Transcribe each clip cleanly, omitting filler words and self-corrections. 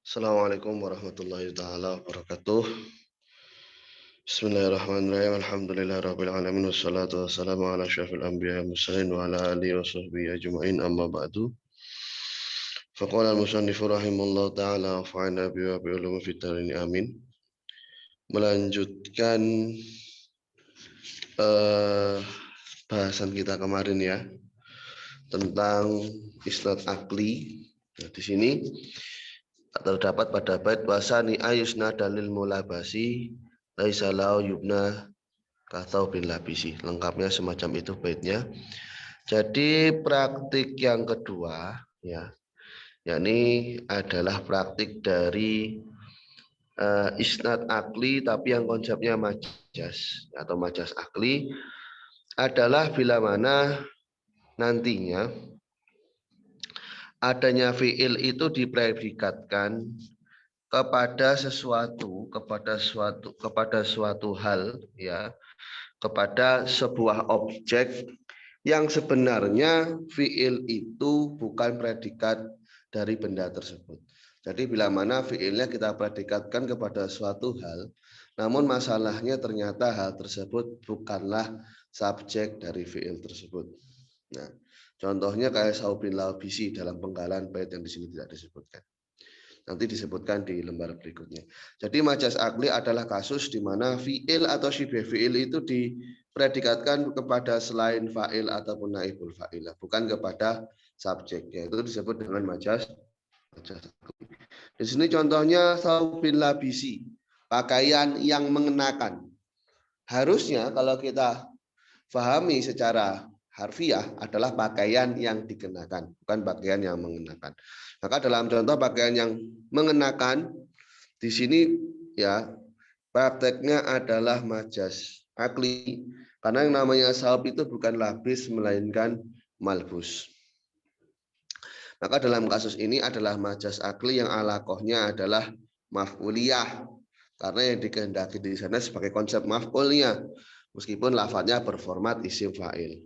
Assalamualaikum warahmatullahi taala wabarakatuh. Bismillahirrahmanirrahim. Alhamdulillahirabbil alamin wassalatu wassalamu ala asyrafil anbiya'i wal mursalin wa ala alihi wa sahbihi ajmain amma ba'du. Faqala al-musannifu rahimallahu taala wa fa'ana bi wa bi ulumi fid dharain amin. Melanjutkan eh, bahasan kita kemarin ya tentang isnad akli. Nah, di sini terdapat pada bait wasani ayusna dalil mulabasi laisa lau yubna kathau bin labisi. Lengkapnya semacam itu baitnya. Jadi praktik yang kedua ya, yakni adalah praktik dari isnad akli tapi yang konsepnya majas atau majas akli adalah bila mana nantinya adanya fiil itu dipredikatkan kepada suatu hal ya, kepada sebuah objek yang sebenarnya fiil itu bukan predikat dari benda tersebut. Jadi bila mana fiilnya kita predikatkan kepada suatu hal, namun masalahnya ternyata hal tersebut bukanlah subjek dari fiil tersebut. Nah, contohnya kayak saubin labisi dalam penggalan bait yang di sini tidak disebutkan. Nanti disebutkan di lembar berikutnya. Jadi majas akli adalah kasus di mana fiil atau syibeh fiil itu dipredikatkan kepada selain fa'il ataupun naibul fa'il, bukan kepada subjek. Yaitu disebut dengan majas akli. Di sini contohnya saubin labisi, pakaian yang mengenakan. Harusnya kalau kita pahami secara harfiah adalah pakaian yang dikenakan, bukan pakaian yang mengenakan. Maka dalam contoh pakaian yang mengenakan di sini ya prakteknya adalah majas akli karena yang namanya saub itu bukan labis melainkan malbus. Maka dalam kasus ini adalah majas akli yang alakohnya adalah maf'uliyah karena yang dikehendaki di sana sebagai konsep maf'ulnya meskipun lafadznya berformat isim fa'il.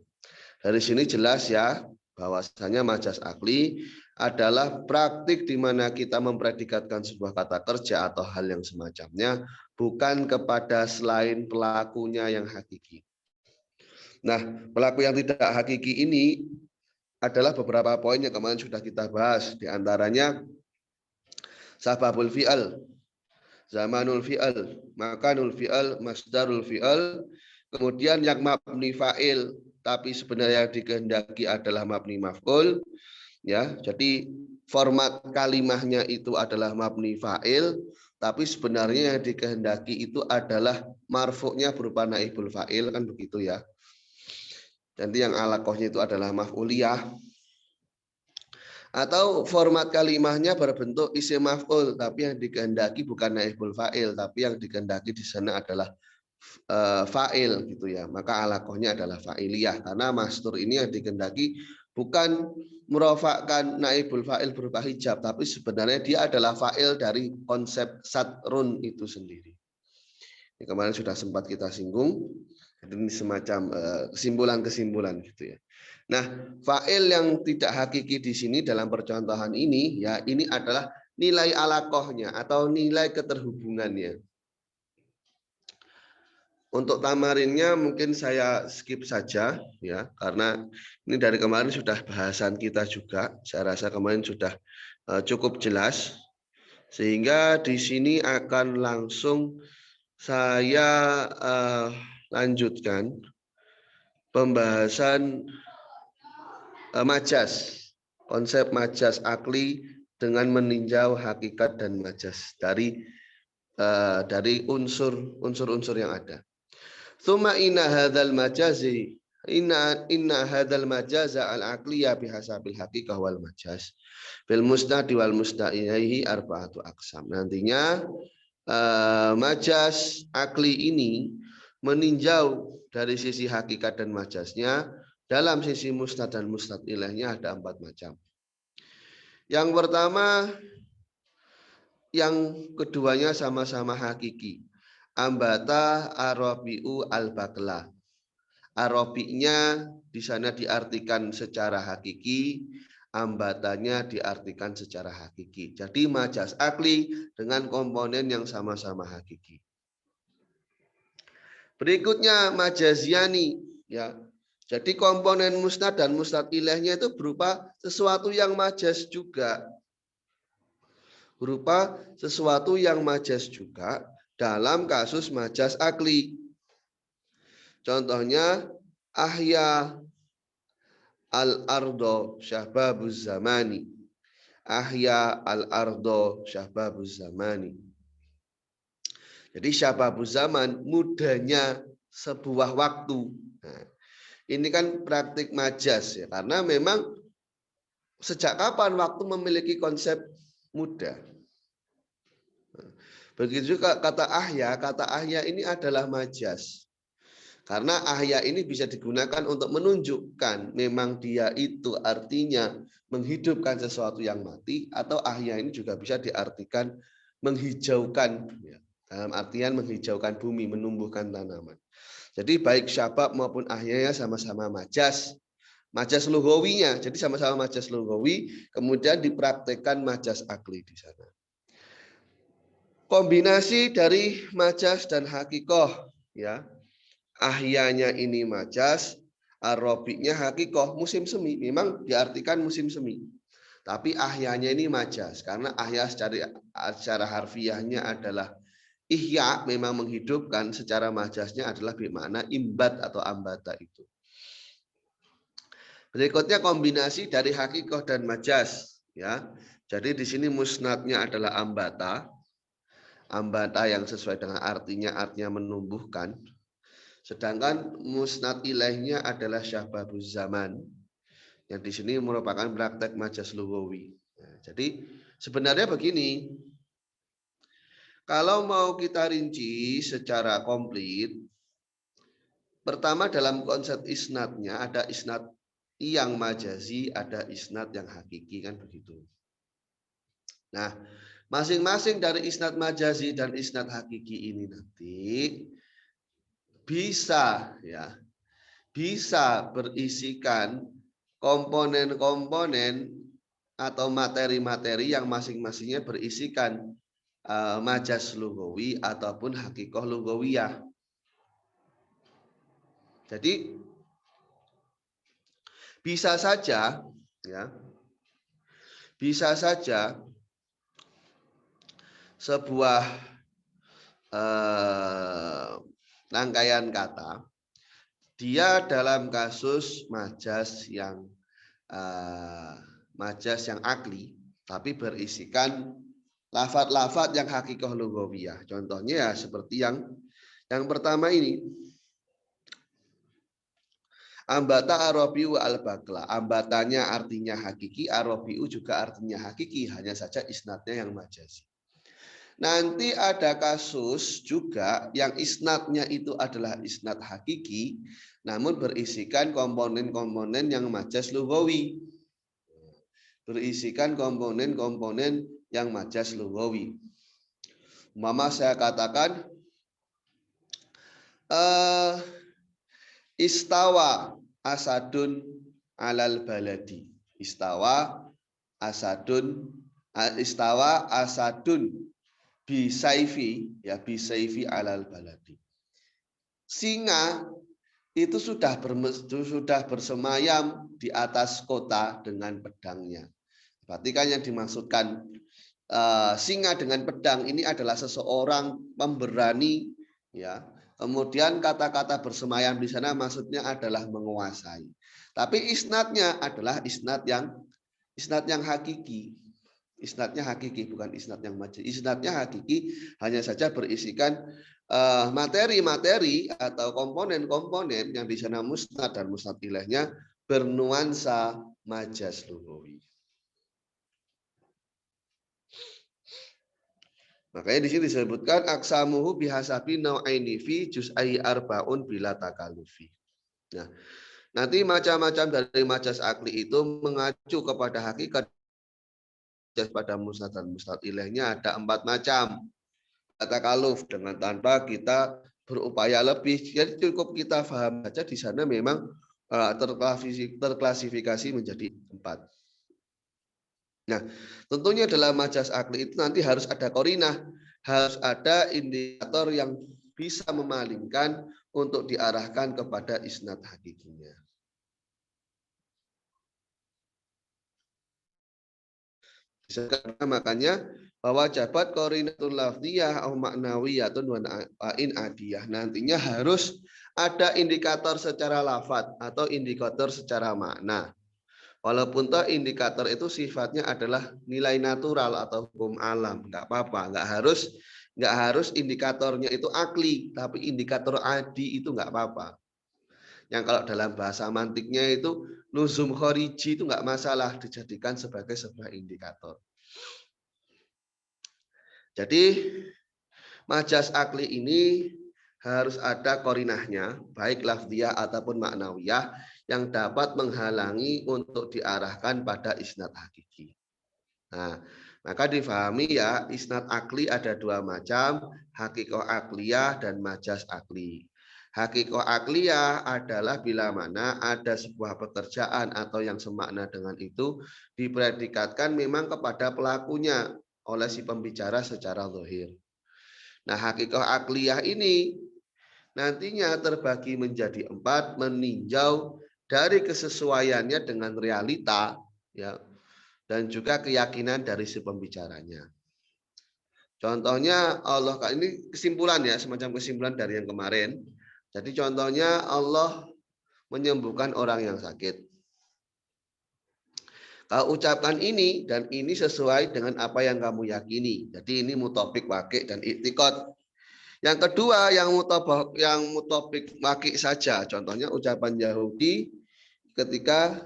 Dari sini jelas ya bahwasanya majas akli adalah praktik di mana kita mempredikatkan sebuah kata kerja atau hal yang semacamnya bukan kepada selain pelakunya yang hakiki. Nah, pelaku yang tidak hakiki ini adalah beberapa poin yang kemarin sudah kita bahas. Di antaranya sababul fi'al, zamanul fi'al, makanul fi'al, masdarul fi'al, kemudian yang mabni fa'il tapi sebenarnya yang dikehendaki adalah mabni maf'ul ya. Jadi format kalimahnya itu adalah mabni fa'il tapi sebenarnya yang dikehendaki itu adalah marfu'nya berupa naibul fa'il, kan begitu ya. Nanti yang alakohnya itu adalah maf'uliyah. Atau format kalimahnya berbentuk isim maf'ul tapi yang dikehendaki bukan naibul fa'il tapi yang dikehendaki di sana adalah fa'il gitu ya. Maka alakohnya adalah fa'iliyah karena mastur ini yang dikehendaki bukan merofakkan naibul fa'il berupa hijab tapi sebenarnya dia adalah fa'il dari konsep satrun itu sendiri. Ini kemarin sudah sempat kita singgung. Ini semacam kesimpulan-kesimpulan gitu ya. Nah, fa'il yang tidak hakiki di sini dalam percontohan ini ya ini adalah nilai alakohnya atau nilai keterhubungannya. Untuk tamarinnya mungkin saya skip saja ya karena ini dari kemarin sudah bahasan kita juga. Saya rasa kemarin sudah cukup jelas sehingga di sini akan langsung saya lanjutkan pembahasan majas, konsep majas akli dengan meninjau hakikat dan majas dari unsur-unsur yang ada. Tsumma inna hadzal majazi inna hadzal majaza al aqliya bihasabil haqiqah wal majaz bil musnad wal musnad ilaihi arba'atu aqsam. Nantinya majas akli ini meninjau dari sisi hakikat dan majasnya. Dalam sisi musnad dan musnad ilaihnya ada 4 macam. Yang pertama, yang keduanya sama-sama hakiki. Ambata arobiu al-bakla. Arobinya di sana diartikan secara hakiki. ambatannya diartikan secara hakiki. Jadi majaz akli dengan komponen yang sama-sama hakiki. Berikutnya majaziani, ya. Jadi komponen musnad dan musnad ilaihnya itu berupa sesuatu yang majaz juga. Berupa sesuatu yang majaz juga dalam kasus majaz akli. Contohnya ahya al-ardo syahbabuz zamani. Ahya al-ardo syahbabuz zamani. Jadi syahbabuz zaman, mudanya sebuah waktu. Nah, ini kan praktik majaz ya, karena memang sejak kapan waktu memiliki konsep muda. Begitu juga kata ahya ini adalah majaz. Karena ahya ini bisa digunakan untuk menunjukkan memang dia itu artinya menghidupkan sesuatu yang mati, atau ahya ini juga bisa diartikan menghijaukan, ya, dalam artian menghijaukan bumi, menumbuhkan tanaman. Jadi baik syabab maupun ahyanya sama-sama majaz. Majaz lughawinya, jadi sama-sama majaz lughawi, kemudian dipraktekkan majaz akli di sana. Kombinasi dari majaz dan hakikoh, ya. Ahyanya ini majaz, arobiknya hakikoh, musim semi. Memang diartikan musim semi. Tapi ahyanya ini majaz, karena ahya secara harfiahnya adalah ihya, memang menghidupkan, secara majaznya adalah bermakna imbat atau ambata itu. Berikutnya kombinasi dari hakikoh dan majaz, ya. Jadi di sini musnadnya adalah ambata. Ambata yang sesuai dengan artinya menumbuhkan. Sedangkan musnad ilaihnya adalah syahbabuz zaman. Yang di sini merupakan praktek majaz lughawi. Nah, jadi sebenarnya begini, kalau mau kita rinci secara komplit, pertama dalam konsep isnadnya ada isnad yang majazi, ada isnad yang hakiki, kan begitu. Nah, masing-masing dari isnad majazi dan isnad hakiki ini nanti bisa, ya, bisa berisikan komponen-komponen atau materi-materi yang masing-masingnya berisikan majaz lughawi ataupun hakikoh lughawiyah. Jadi bisa saja, ya, bisa saja sebuah rangkaian kata dia dalam kasus majaz yang akli, tapi berisikan lafadz-lafadz yang hakikoh lughawiyah. Contohnya ya seperti yang pertama ini. Ambata arobiu al-bakla. Ambatannya artinya hakiki, arobiu juga artinya hakiki, hanya saja isnadnya yang majazi. Nanti ada kasus juga yang isnadnya itu adalah isnad hakiki, namun berisikan komponen-komponen yang majaz lughawi. Berisikan komponen-komponen yang majaz lughawi. Mama saya katakan istawa asadun alal baladi. Istawa asadun bisaifi, ya, bisaifi alal baladi. Singa itu sudah bersemayam di atas kota dengan pedangnya. Berarti kan yang dimaksudkan singa dengan pedang ini adalah seseorang pemberani, ya. Kemudian kata-kata bersemayam di sana maksudnya adalah menguasai. Tapi isnadnya adalah isnad yang hakiki. Isnadnya hakiki, bukan isnad yang majaz. Isnadnya hakiki, hanya saja berisikan materi-materi atau komponen-komponen yang di sana musnad dan musnad ilaihnya bernuansa majaz lughawi. Makanya di sini disebutkan aksamuhu bihasabi nau'aini fi juz'ai arbaun bila takalufi. Nah, nanti macam-macam dari majaz akli itu mengacu kepada hakikat. Pada musnad dan musnad ilaihnya ada 4 macam. Takaluf, dengan tanpa kita berupaya lebih. Jadi cukup kita paham saja di sana memang terklasifikasi menjadi 4. Nah, tentunya dalam majas akli itu nanti harus ada korinah, harus ada indikator yang bisa memalingkan untuk diarahkan kepada isnad hakikinya. Makanya bahwa jabat korinatul lafziyah atau maknawiyatun wa in adiyah, nantinya harus ada indikator secara lafaz atau indikator secara makna. Walaupun toh indikator itu sifatnya adalah nilai natural atau hukum alam, nggak apa-apa, nggak harus indikatornya itu akli, tapi indikator adi itu nggak apa-apa. Yang kalau dalam bahasa mantiknya itu luzum khoriji itu nggak masalah dijadikan sebagai sebuah indikator. Jadi majas akli ini harus ada korinahnya, baik lafziyah ataupun maknawiyah, yang dapat menghalangi untuk diarahkan pada isnad hakiki. Nah, maka difahami ya, isnad akli ada dua macam, hakikoh akliyah dan majas akli. Hakikoh akliyah adalah bila mana ada sebuah pekerjaan atau yang semakna dengan itu dipredikatkan memang kepada pelakunya oleh si pembicara secara zahir. Nah, hakikoh akliyah ini nantinya terbagi menjadi 4, meninjau dari kesesuaiannya dengan realita, ya, dan juga keyakinan dari si pembicaranya. Contohnya Allah, ini kesimpulan ya, semacam kesimpulan dari yang kemarin. Jadi contohnya Allah menyembuhkan orang yang sakit. Kau ucapkan ini dan ini sesuai dengan apa yang kamu yakini. Jadi ini mutofik wakil dan iktikad. Yang kedua yang mutofik wakil saja. Contohnya ucapan Yahudi ketika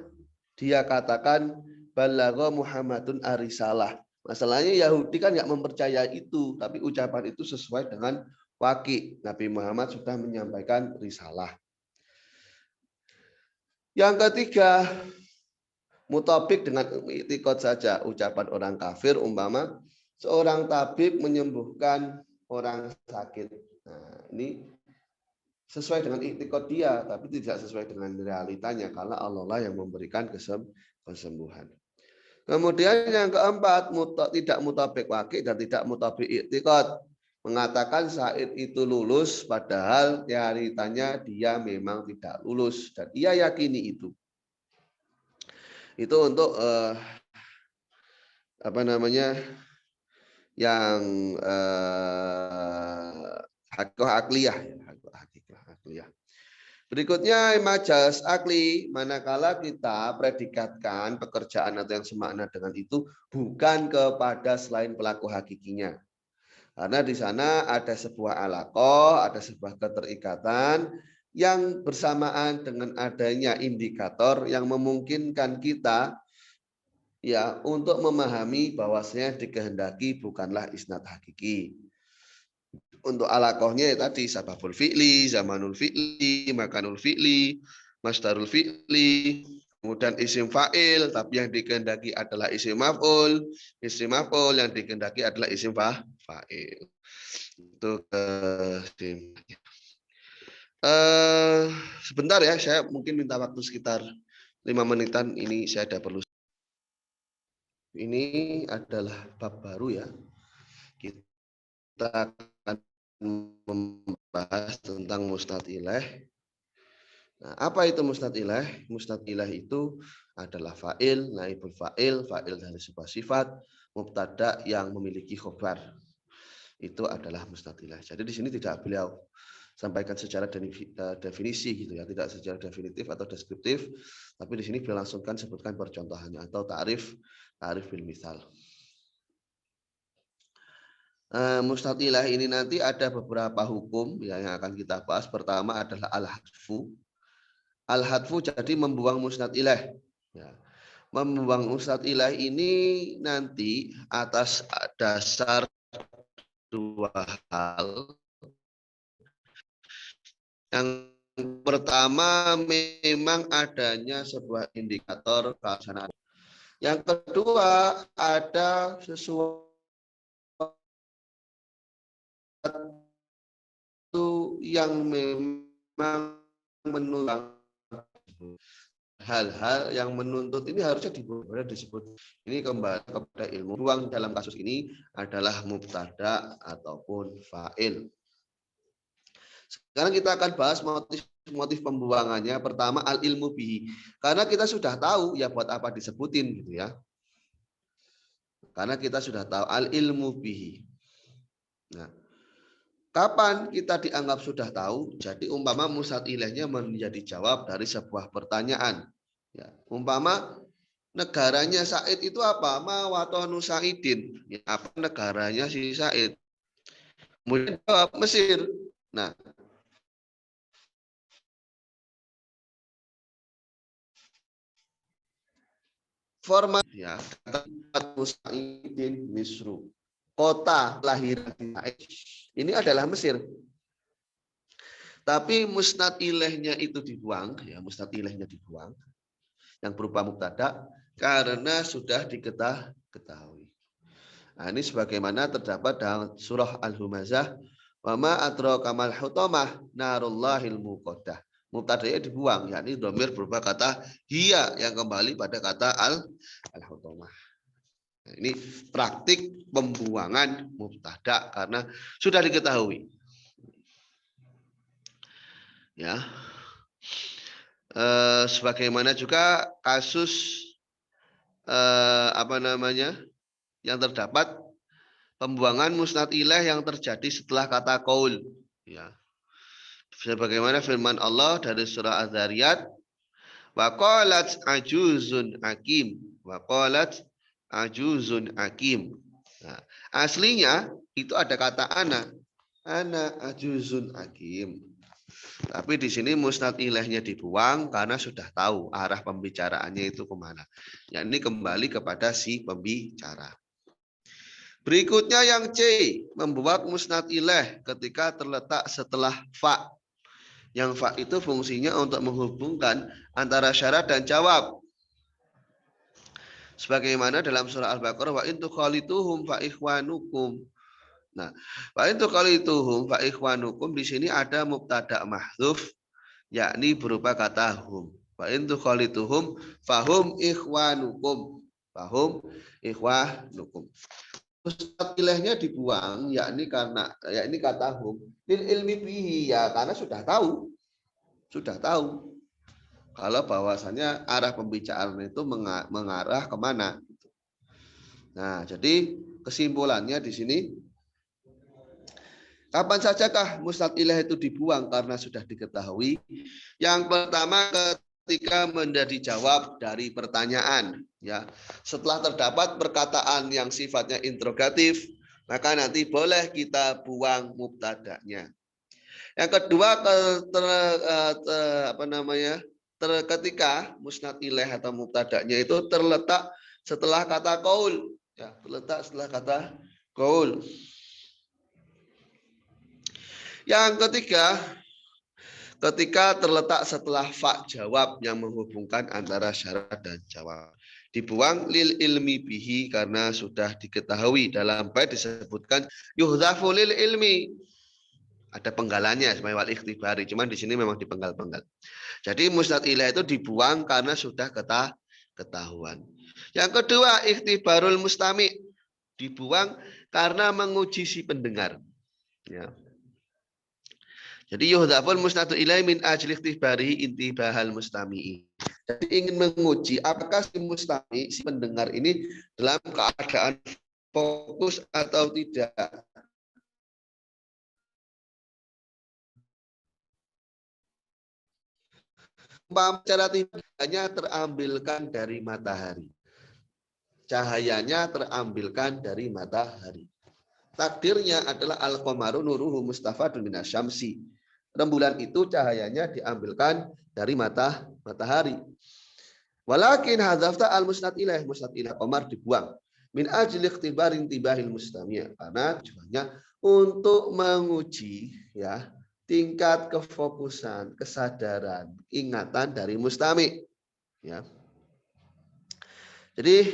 dia katakan balagha Muhammadun arisalah. Masalahnya Yahudi kan nggak mempercayai itu, tapi ucapan itu sesuai dengan waki. Nabi Muhammad sudah menyampaikan risalah. Yang ketiga, mutabik dengan itikad saja. Ucapan orang kafir umpama seorang tabib menyembuhkan orang sakit. Nah, ini sesuai dengan itikad dia, tapi tidak sesuai dengan realitanya karena Allah lah yang memberikan kesembuhan. Kemudian yang keempat, tidak mutabik wakil dan tidak mutabik i'tiqad. Mengatakan Said itu lulus padahal realitanya dia memang tidak lulus dan ia yakini itu. Itu untuk apa namanya yang hakikoh akliyah, hakikoh akliyah. Berikutnya majas akli, manakala kita predikatkan pekerjaan atau yang semakna dengan itu bukan kepada selain pelaku hakikinya. Karena di sana ada sebuah alaqah, ada sebuah keterikatan yang bersamaan dengan adanya indikator yang memungkinkan kita ya untuk memahami bahwasanya dikehendaki bukanlah isnad hakiki. Untuk alakohnya tadi sababul fi'li, zamanul fi'li, makanul fi'li, masdarul fi'li, kemudian isim fa'il, tapi yang dikehendaki adalah isim maf'ul yang dikehendaki adalah isim fa'il. Itu sebentar ya, saya mungkin minta waktu sekitar 5 menitan, ini saya ada perlu. Ini adalah bab baru ya. Kita akan membahas tentang musnad ilaih. Nah, apa itu musnad ilaih? Musnad ilaih itu adalah fa'il, naibul fa'il, fa'il dari sebuah sifat, mubtada yang memiliki khobar. Itu adalah musnad ilaih. Jadi di sini tidak beliau sampaikan secara definisi gitu ya, tidak secara definitif atau deskriptif, tapi di sini beliau langsungkan sebutkan percontohannya atau ta'rif bil misal. Musnad ilaih ini nanti ada beberapa hukum yang akan kita bahas. Pertama adalah al-hadfu. Al-hadfu jadi membuang musnad ilaih. Ya. Membuang musnad ilaih ini nanti atas dasar dua hal. Yang pertama memang adanya sebuah indikator pelaksanaan. Yang kedua ada sesuatu yang memang menulang. hal-hal yang menuntut ini harusnya disebut. Ini kembali kepada ilmu. Buang dalam kasus ini adalah mubtada ataupun fa'il. Sekarang kita akan bahas motif pembuangannya. Pertama, al ilmu bihi. Karena kita sudah tahu ya buat apa disebutin gitu ya. Karena kita sudah tahu al ilmu bihi. Nah, kapan kita dianggap sudah tahu? Jadi umpama musnad ilaihnya menjadi jawab dari sebuah pertanyaan. Ya, umpama negaranya Said itu apa? Ma watonu Saidin. Ya, apa negaranya si Said? Kemudian jawab Mesir. Nah, format ya Saidin Misru. Kota lahiran Said ini adalah Mesir. Tapi musnad ilaihnya itu dibuang, ya musnad ilaihnya dibuang yang berupa mubtada karena sudah diketahui. Nah, ini sebagaimana terdapat dalam surah Al-Humazah, wa ma adraka mal hutamah narullahil muqaddah. Mubtada'nya dibuang, yakni dhamir berupa kata hiya yang kembali pada kata al-hutamah. Nah, ini praktik pembuangan mubtada karena sudah diketahui. Ya. Sebagaimana juga kasus yang terdapat pembuangan musnad ilaih yang terjadi setelah kata qaul, ya. Sebagaimana firman Allah dari surah Az-Zariyat, wa qalat ajuzun hakim, wa qalat ajuzun hakim. Nah, aslinya itu ada kata ana ajuzun hakim. Tapi di sini musnad ilaihnya dibuang karena sudah tahu arah pembicaraannya itu kemana. Ya, ini kembali kepada si pembicara. Berikutnya yang C, membuat musnad ilaih ketika terletak setelah fa. Yang fa itu fungsinya untuk menghubungkan antara syarat dan jawab. Sebagaimana dalam surah Al-Baqarah, wa in tukhalituhum fa ikhwanukum. Nah, wa in tukhalituhum fa ikhwanukum di sini ada mubtada mahdzuf yakni berupa kata hum. Wa in tukhalituhum fahum ikhwanukum. Fahum ikhwanukum. Musnad ilaihnya dibuang yakni kata hum lil ilmi bihi ya karena sudah tahu kalau bahwasannya arah pembicaraan itu mengarah kemana. Nah, jadi kesimpulannya di sini, kapan sajakah musnad ilaih itu dibuang karena sudah diketahui? Yang pertama ketika menjadi jawab dari pertanyaan, ya. Setelah terdapat perkataan yang sifatnya interrogatif, maka nanti boleh kita buang mubtada'nya. Yang kedua ketika musnad ilaih atau mubtada'nya itu terletak setelah kata qaul, ya, terletak setelah kata qaul. Yang ketiga, ketika terletak setelah fa jawab yang menghubungkan antara syarat dan jawab. Dibuang lil ilmi bihi karena sudah diketahui. Dalam bait disebutkan yuhdhafu lil ilmi. Ada penggalannya sebagai wal ikhtibari, cuman di sini memang dipenggal-penggal. Jadi musnad ilaih itu dibuang karena sudah ketahuan. Yang kedua, ikhtibarul mustami, dibuang karena menguji si pendengar. Ya. Jadi yuhdhaful musnadu ilaih min ajli ikhtibarihi intibahal mustami'i. Jadi ingin menguji apakah si mustami, si pendengar ini dalam keadaan fokus atau tidak. Cara tidaknya terambilkan dari matahari. Cahayanya terambilkan dari matahari. Takdirnya adalah al-qamaru nuruhu mustafadun minasyamsi. Rembulan itu cahayanya diambilkan dari matahari. Walakin hadzafta al-musnad ilaih, musnad ilaih qamar dibuang. Min ajli ikhtibarin tibahil mustami'. Karena tujuannya untuk menguji ya tingkat kefokusan, kesadaran, ingatan dari mustami. Ya. Jadi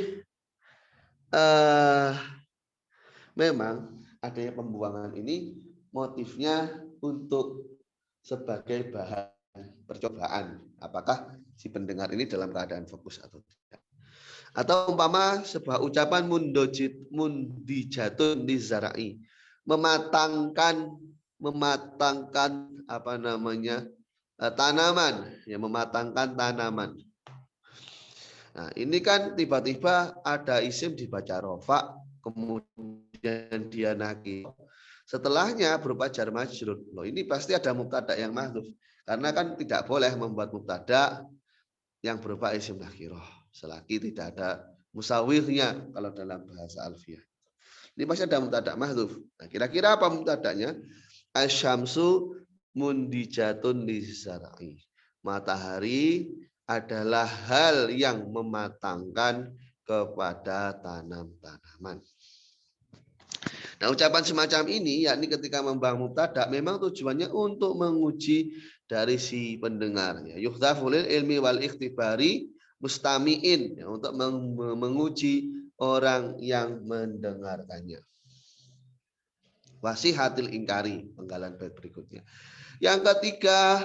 memang adanya pembuangan ini motifnya untuk sebagai bahan percobaan. Apakah si pendengar ini dalam keadaan fokus atau tidak. Atau umpama sebuah ucapan mundijatun lizarai, mematangkan apa namanya tanaman, ya, mematangkan tanaman. Nah, ini kan tiba-tiba ada isim dibaca rofa, kemudian dia nakir. Setelahnya berupa jar majrur. Loh, ini pasti ada mubtada yang mahdhuf. Karena kan tidak boleh membuat mubtada yang berupa isim nakirah selagi tidak ada musawirnya kalau dalam bahasa alfiah. Ini pasti ada mubtada mahdhuf. Nah, kira-kira apa mubtadanya? Asyamsu mundijatun lizar'i. Matahari adalah hal yang mematangkan kepada tanam-tanaman. Nah, ucapan semacam ini yakni ketika membangun mubtada memang tujuannya untuk menguji dari si pendengar, ya. Yuhdhafu lil ilmi wal ikhtibari mustami'in, ya, untuk menguji orang yang mendengarkannya. Wasihatil ingkari, penggalan bait berikutnya. Yang ketiga,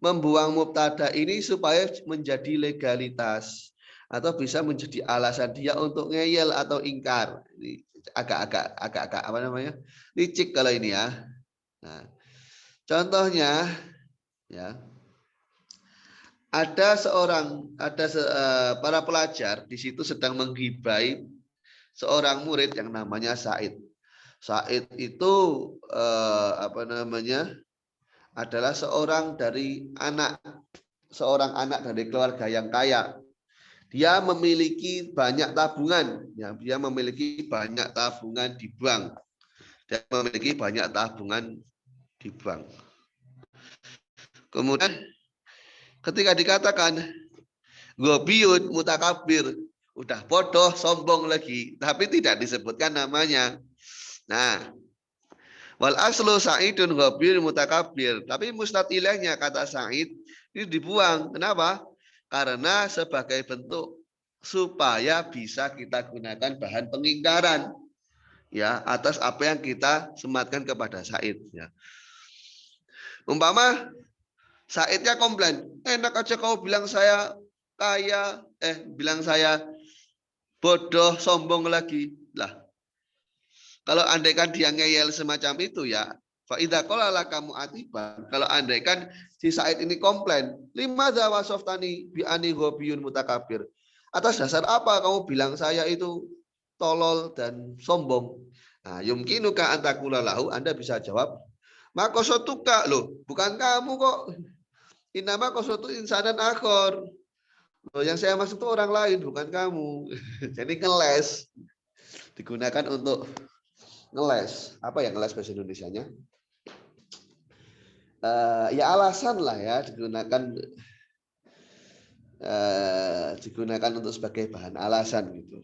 membuang mubtada ini supaya menjadi legalitas atau bisa menjadi alasan dia untuk ngeyel atau ingkar. Ini agak apa namanya? Licik kalau ini ya. Nah, contohnya ya. Ada para pelajar di situ sedang menggibai seorang murid yang namanya Said. Said itu apa namanya? Adalah seorang anak dari keluarga yang kaya. Dia memiliki banyak tabungan, ya, dia memiliki banyak tabungan di bank. Dia memiliki banyak tabungan di bank. Kemudian ketika dikatakan gobiyun mutakabir, udah bodoh, sombong lagi, tapi tidak disebutkan namanya. Nah, wal aslu Sa'idun gobiyun mutakabir, tapi mustad ilahnya kata Sa'id ini dibuang. Kenapa? Karena sebagai bentuk supaya bisa kita gunakan bahan pengingkaran, ya, atas apa yang kita sematkan kepada Said, ya. Umpama Saidnya komplain, enak aja kau bilang saya kaya, bilang saya bodoh, sombong lagi. Lah, kalau andaikan dia ngeyel semacam itu, ya, fa idza qala kamu atiban, kalau andaikan si Said ini komplain, limadza wasoftani bi ani ghabiyun mutakabir. Atas dasar apa kamu bilang saya itu tolol dan sombong? Nah, yumkinuka antakula lahu, Anda bisa jawab, makosotuka, loh, bukan kamu kok. Inama kosotu insanan akhor. Loh, yang saya maksud itu orang lain, bukan kamu. Jadi ngeles. Digunakan untuk ngeles. Apa ya ngeles bahasa Indonesianya? Ya alasan lah ya, digunakan untuk sebagai bahan alasan gitu.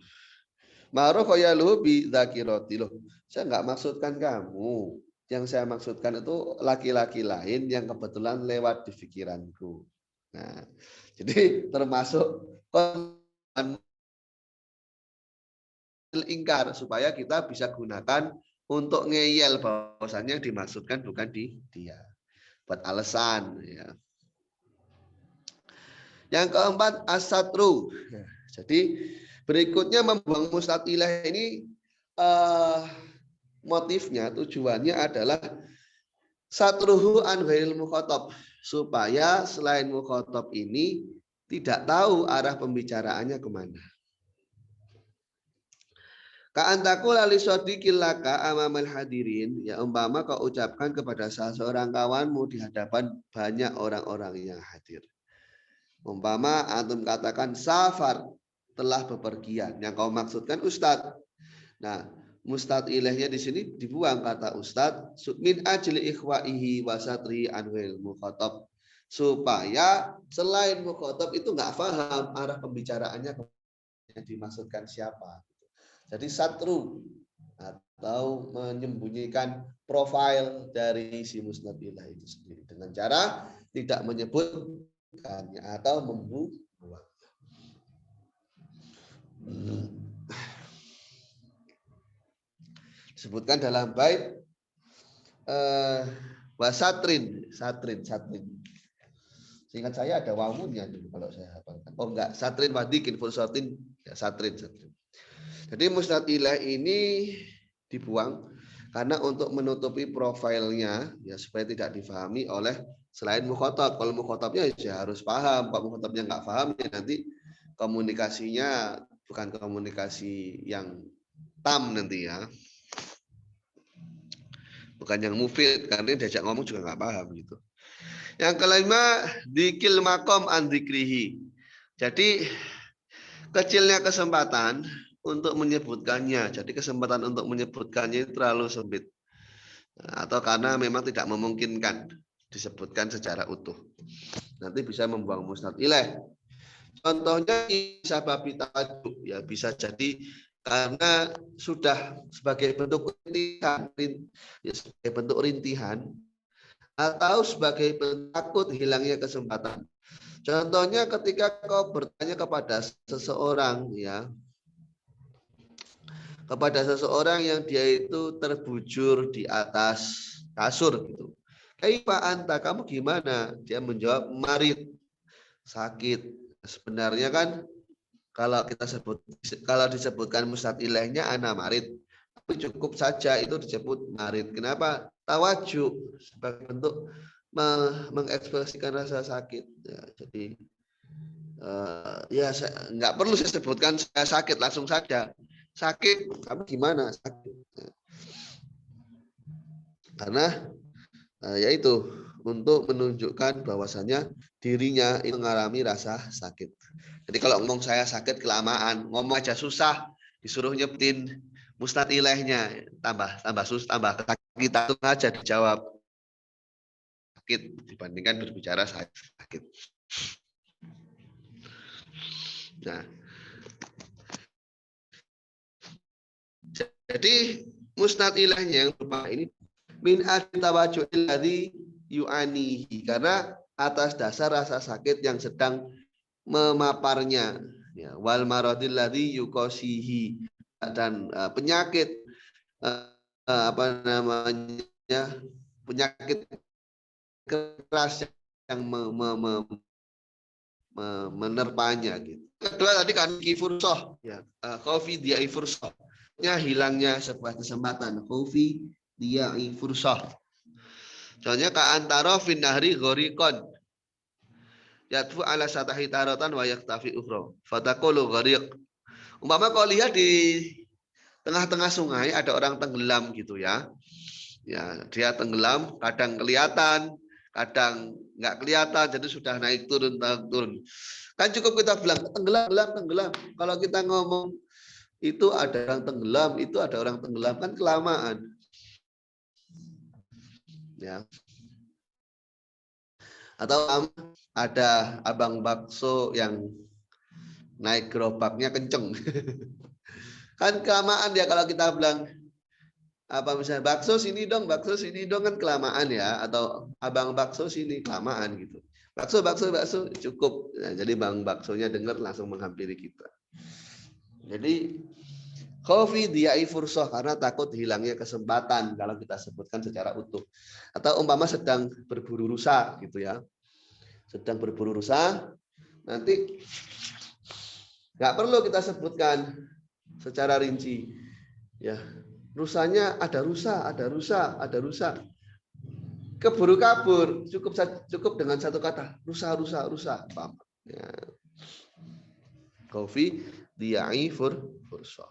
Ma'ruf qayaluhu bi dzakirati, loh. Saya nggak maksudkan kamu. Yang saya maksudkan itu laki-laki lain yang kebetulan lewat di pikiranku. Nah, jadi termasuk ingkar supaya kita bisa gunakan untuk ngeyel bahwasannya dimaksudkan bukan di dia. Buat alasan, ya. Yang keempat asatru. Jadi berikutnya membuang mustatilah ini motifnya, tujuannya adalah satruhu an ghairil mukhatab, supaya selain mukhatab ini tidak tahu arah pembicaraannya kemana. Ka'antaku lali sodiqil laka amamal hadirin, ya umpama kau ucapkan kepada salah seorang kawanmu di hadapan banyak orang-orang yang hadir. Umpama antum katakan safar, telah bepergian, yang kau maksudkan ustadz. Nah, mustad ilahnya di sini dibuang kata ustadz min ajli ikhwaihi wasatri anwil mukhatab, supaya selain mukhatab itu nggak paham arah pembicaraannya yang dimaksudkan siapa. Jadi satru atau menyembunyikan profil dari si musnad ilah itu sendiri dengan cara tidak menyebutkannya atau membuang. Disebutkan dalam bait wasatrin, satrin. Seingat saya ada wawunya dulu kalau saya hafalkan. Oh enggak, satrin wadikin fursatin, ya satrin. Jadi musnad ilaih ini dibuang karena untuk menutupi profilnya ya supaya tidak difahami oleh selain mukhatab. Kalau mukhatabnya ya harus paham. Kalau mukhatabnya nggak paham ya nanti komunikasinya bukan komunikasi yang tam nanti ya. Bukan yang mufid karena diajak ngomong juga nggak paham gitu. Yang kelima dikil makom andikrihi. Jadi kecilnya kesempatan untuk menyebutkannya. Jadi kesempatan untuk menyebutkannya itu terlalu sempit. Atau karena memang tidak memungkinkan disebutkan secara utuh. Nanti bisa membuang musnad ilaih. Contohnya bisa babi tajuk, ya bisa jadi karena sudah sebagai bentuk rintihan, ya, sebagai bentuk rintihan atau sebagai bentuk takut hilangnya kesempatan. Contohnya ketika kau bertanya kepada seseorang, ya, kepada seseorang yang dia itu terbujur di atas kasur gitu. Kaifa anta, kamu gimana? Dia menjawab marid, sakit. Sebenarnya kan kalau kita sebut, kalau disebutkan musnad ilaihnya ana marid, tapi cukup saja itu disebut marid. Kenapa? Tawajuk sebagai bentuk mengekspresikan rasa sakit. Ya, jadi ya nggak perlu saya sebutkan saya sakit, langsung saja sakit. Kamu gimana? Sakit. Karena yaitu untuk menunjukkan bahwasannya dirinya itu mengalami rasa sakit. Jadi kalau ngomong saya sakit kelamaan, ngomong aja susah, disuruh nyebutin musnad ilaihnya, tambah kita itu aja dijawab sakit dibandingkan berbicara sakit. Nah, jadi musnad ilaihnya yang berupa ini min tawajuhil ladzi yu'anihi, karena atas dasar rasa sakit yang sedang memaparnya, ya, wal maradil ladzi yuqasihi, dan penyakit apa namanya, penyakit keras yang menerpanya gitu. Kedua tadi kan kifursoh, ya, khaufi dia ifursoh, hilangnya sebuah kesempatan, khaufi dia ifursoh. Soalnya ka antara fin nahri ghariqan yatfu ala satahi taratan wa yaktafi ukhra fataqulu ghariq. Umpama kau lihat di tengah-tengah sungai ada orang tenggelam gitu ya. Ya, dia tenggelam, kadang kelihatan, kadang nggak kelihatan, jadi sudah naik turun turun. Kan cukup kita bilang tenggelam. Kalau kita ngomong itu ada orang tenggelam, itu ada orang tenggelam, kan kelamaan. Ya. Atau ada abang bakso yang naik gerobaknya kenceng. Kan kelamaan ya kalau kita bilang apa misalnya bakso sini dong kan kelamaan ya, atau abang bakso sini kelamaan gitu. Bakso cukup. Nah, jadi bang baksonya dengar langsung menghampiri kita. Jadi khaufi diai fursoh, karena takut hilangnya kesempatan kalau kita sebutkan secara utuh. Atau umpama sedang berburu rusa gitu ya. Sedang berburu rusa, nanti nggak perlu kita sebutkan secara rinci. Ya, rusanya ada rusa. Keburu kabur, cukup dengan satu kata, rusa. Paham? Ya. Khaufi diai fursoh.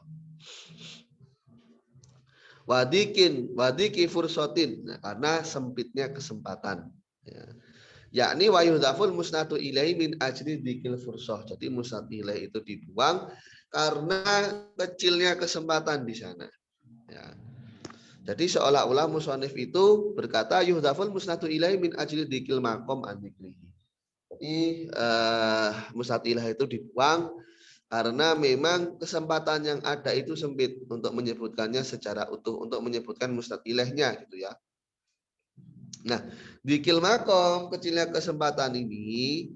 Wadiki fursotin, nah, karena sempitnya kesempatan. Ya. Yakni wa yuhdaful musnadu ilaihi min ajli dzikil fursoh. Jadi musnad ilaih itu dibuang karena kecilnya kesempatan di sana. Ya. Jadi seolah-olah musannif itu berkata yuhdaful musnadu ilaihi min ajli dzikil maqam an dzikrihi. Jadi musnad ilaih itu dibuang karena memang kesempatan yang ada itu sempit untuk menyebutkannya secara utuh, untuk menyebutkan musnad ilaihnya gitu ya. Nah, dzikil maqam, kecilnya kesempatan ini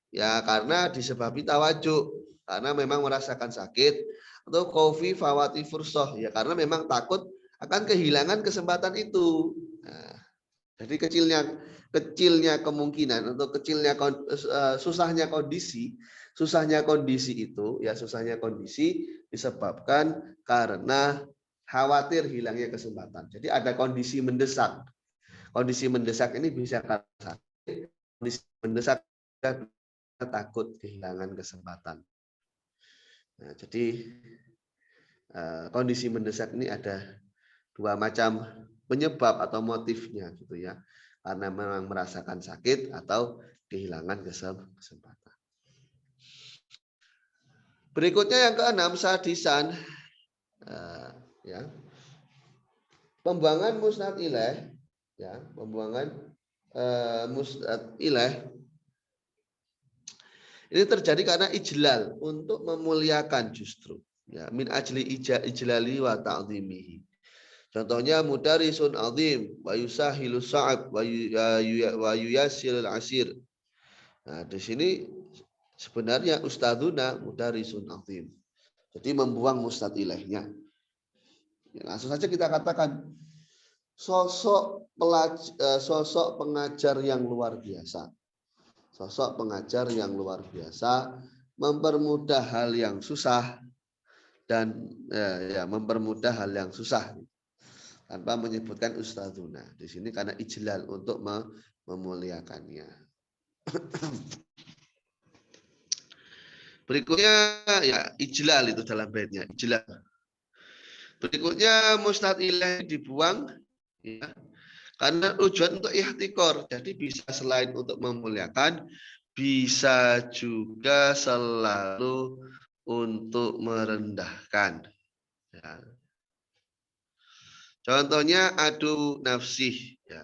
ya karena disebabi tawajuk, karena memang merasakan sakit, atau khaufi fawati fursoh, ya karena memang takut akan kehilangan kesempatan itu. Nah, Jadi kecilnya kemungkinan atau susahnya kondisi itu ya, susahnya kondisi disebabkan karena khawatir hilangnya kesempatan. Jadi ada kondisi mendesak. Kondisi mendesak ini bisa karena sakit, kondisi mendesak karena takut kehilangan kesempatan. Nah, jadi kondisi mendesak ini ada dua macam penyebab atau motifnya gitu ya, karena memang merasakan sakit atau kehilangan kesempatan. Berikutnya yang keenam, sadisan, ya, pembuangan musnad ilaih, ya, pembuangan musnad ilaih ini terjadi karena ijlal, untuk memuliakan justru, ya, min ajli ijlali wa ta'zimihi. Contohnya mudarisun azim wa yusahilu sa'ab wa yuyasilul asir. Nah, di sini sebenarnya ustadzuna mudarisun azim. Jadi membuang musnad ilaihnya. Ya, langsung saja kita katakan sosok pengajar yang luar biasa. Sosok pengajar yang luar biasa mempermudah hal yang susah dan ya, mempermudah hal yang susah. Tanpa menyebutkan ustadzuna di sini karena ijlal, untuk memuliakannya. Berikutnya ya ijlal itu dalam baitnya, ijlal. Berikutnya musnad ilaih dibuang ya, karena tujuan untuk ihtikor. Jadi bisa selain untuk memuliakan, bisa juga selalu untuk merendahkan. Ya. Contohnya adu nafsih, ya.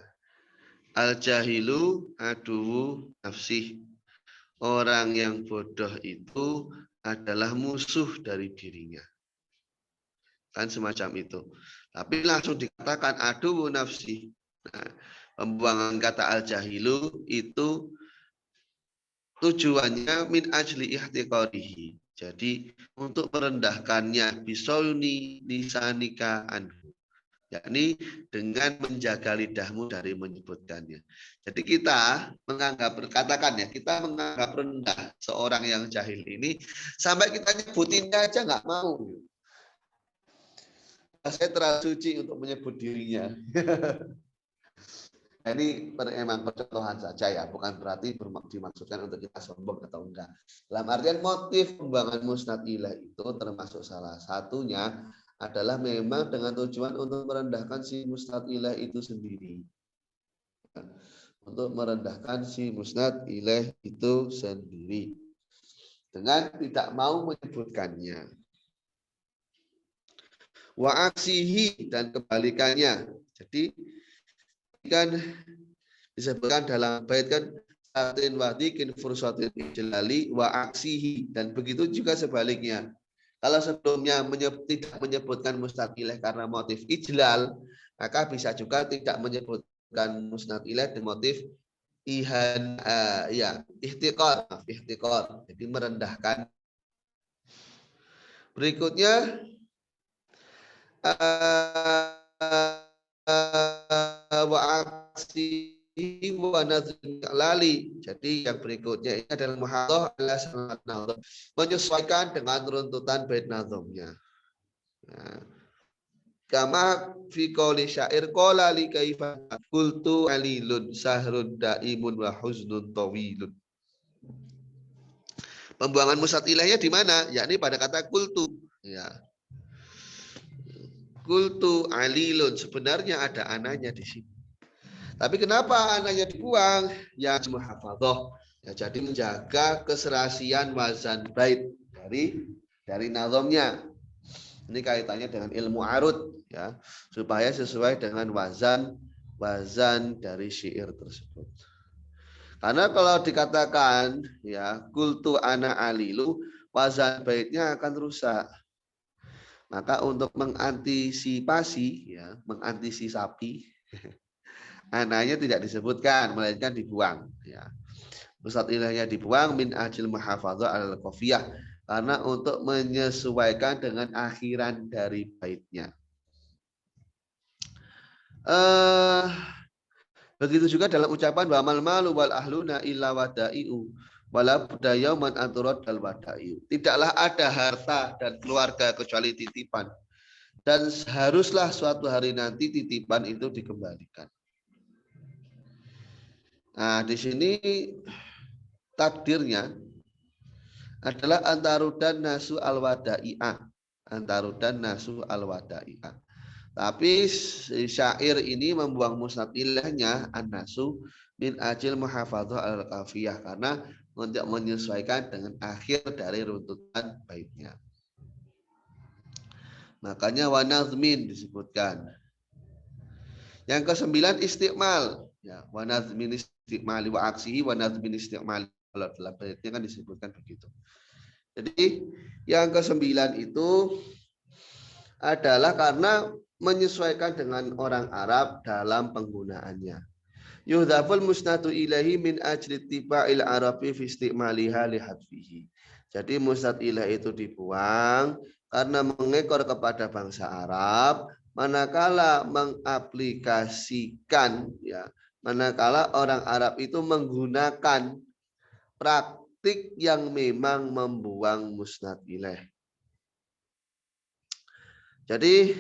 Al-jahilu adu nafsih. Orang yang bodoh itu adalah musuh dari dirinya. Kan semacam itu. Tapi langsung dikatakan adu nafsih. Nah, pembuangan kata al-jahilu itu tujuannya min ajli ihtiqarihi. Jadi untuk merendahkannya, bisauni lisanika anhu, yakni dengan menjaga lidahmu dari menyebutkannya. Jadi kita menganggap, katakan ya, kita menganggap rendah seorang yang jahil ini sampai kita nyebutinnya aja nggak mau. Saya terlalu suci untuk menyebut dirinya. Nah, ini memang percontohan saja ya, bukan berarti dimaksudkan untuk kita sombong atau enggak. Dalam artian motif pembuangan musnad ilaih itu termasuk salah satunya adalah memang dengan tujuan untuk merendahkan si musnad ilaih itu sendiri. Untuk merendahkan si musnad ilaih itu sendiri. Dengan tidak mau menyebutkannya. Wa aksihi, dan kebalikannya. Jadi kan disebutkan dalam bait kan satin wadikin fursatin ijlali wa aksihi, dan begitu juga sebaliknya. Kalau sebelumnya tidak menyebutkan musnad ilaih karena motif ijlal, maka bisa juga tidak menyebutkan musnad ilaih dengan motif ihtiqar, jadi merendahkan. Berikutnya wa aksihi wa nazmi lali. Jadi yang berikutnya ini adalah muhadhah ala sanad nazm, menyesuaikan dengan runtutan bait nazmnya. Nah, kama fi qouli syair qala li kaifa qultu alilun sahrun daimun wa huznun tawilun. Pembuangan musnad ilaihnya di mana? Yakni pada kata qultu, ya. Qultu alilun, sebenarnya ada ananya di sini. Tapi kenapa ananya dibuang? Yang muhafadzah. Ya, jadi menjaga keserasian wazan bait dari nazomnya. Ini kaitannya dengan ilmu arud, ya, supaya sesuai dengan wazan dari syair tersebut. Karena kalau dikatakan ya kultu ana alilu, wazan baitnya akan rusak. Maka untuk mengantisipasi ananya tidak disebutkan, melainkan dibuang. Ya. Musnad ilaihnya dibuang min ajil muhafadzah al qafiyah, karena untuk menyesuaikan dengan akhiran dari baitnya. Begitu juga dalam ucapan wa mal malu wal ahluna illa wadai'u wala budayauman anturad dal wadai'u. Tidaklah ada harta dan keluarga kecuali titipan. Dan haruslah suatu hari nanti titipan itu dikembalikan. Nah, di sini takdirnya adalah antarudan nasu al-wadai'ah. Antarudan nasu al-wadai'ah. Tapi syair ini membuang musnad ilahnya an-nasu min ajil muhafadzah al-kafiyah karena untuk menyesuaikan dengan akhir dari runtutan baitnya. Makanya wa nazmin disebutkan. Yang ke-9 istiqmal. Ya, wa nazmin istiqmali wa aksihi wa nazmin istiqmali. Kalau dalam baitnya kan disebutkan begitu. Jadi yang ke-9 itu adalah karena menyesuaikan dengan orang Arab dalam penggunaannya. Yuhdhaful musnadu ilahi min ajli tiba'il arabi fi istiqmaliha li hadfihi. Jadi musnad ilah itu dibuang karena mengekor kepada bangsa Arab manakala mengaplikasikan ya, manakala orang Arab itu menggunakan praktik yang memang membuang musnad ilah. Jadi